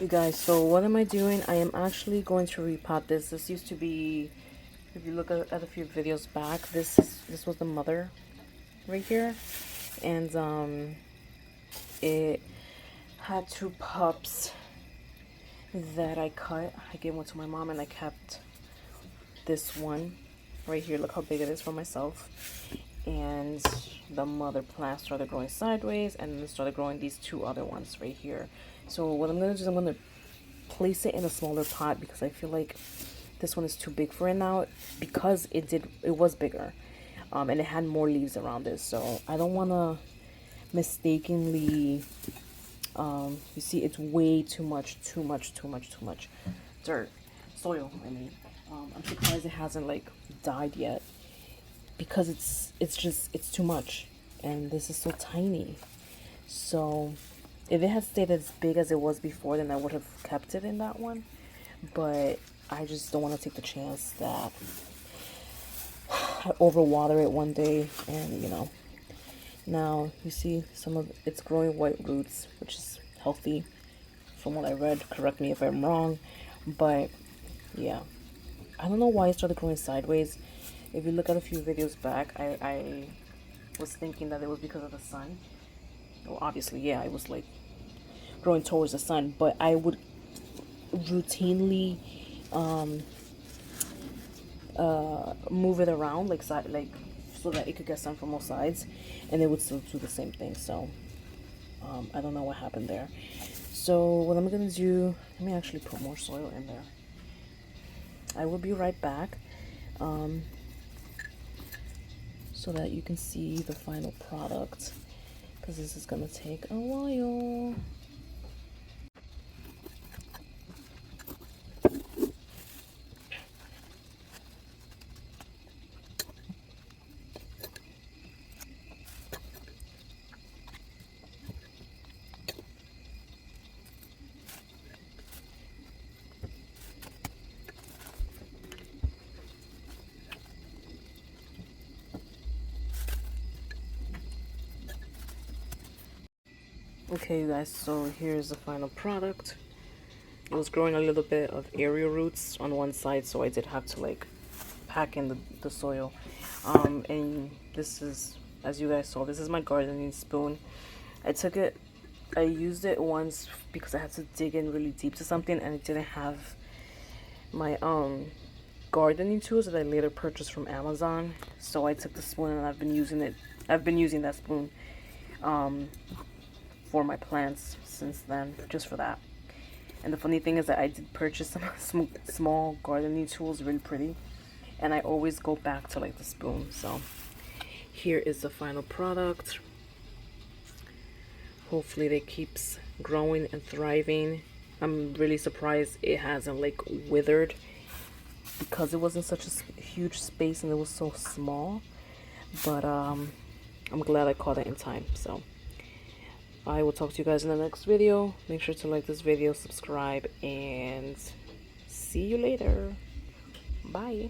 You guys, so what am I doing? I am actually going to repot this. This used to be, if you look at a few videos back, this was the mother right here, and it had two pups that I cut. I gave one to my mom and I kept this one right here. Look how big it is for myself. And the mother plant started growing sideways, and then started growing these two other ones right here. So what I'm gonna do is I'm gonna place it in a smaller pot because I feel like this one is too big for it now, because it was bigger, and it had more leaves around it. So I don't want to mistakenly, you see, it's way too much dirt, soil. I mean, I'm surprised it hasn't like died yet, because it's too much, and this is so tiny. So if it had stayed as big as it was before, then I would have kept it in that one, but I just don't want to take the chance that I overwater it one day and, you know. Now you see some of it's growing white roots, which is healthy from what I read. Correct me if I'm wrong, but yeah, I don't know why it started growing sideways. If you look at a few videos back, I was thinking that it was because of the sun. Well, obviously, yeah, it was like growing towards the sun, but I would routinely move it around like so that it could get sun from all sides, and it would still do the same thing. So I don't know what happened there. So what I'm gonna do, let me actually put more soil in there. I will be right back, so that you can see the final product, because this is gonna take a while. Okay, you guys, so here's the final product. It was growing a little bit of aerial roots on one side, so I did have to like pack in the soil. And this is, as you guys saw, this is my gardening spoon. I used it once because I had to dig in really deep to something, and it didn't have my gardening tools that I later purchased from Amazon. So I took the spoon and I've been using it. I've been using that spoon for my plants since then, just for that. And the funny thing is that I did purchase some small gardening tools, really pretty, and I always go back to like the spoon. So here is the final product. Hopefully it keeps growing and thriving. I'm really surprised it hasn't like withered, because it wasn't such a huge space and it was so small. But I'm glad I caught it in time. So I will talk to you guys in the next video. Make sure to like this video, subscribe, and see you later. Bye.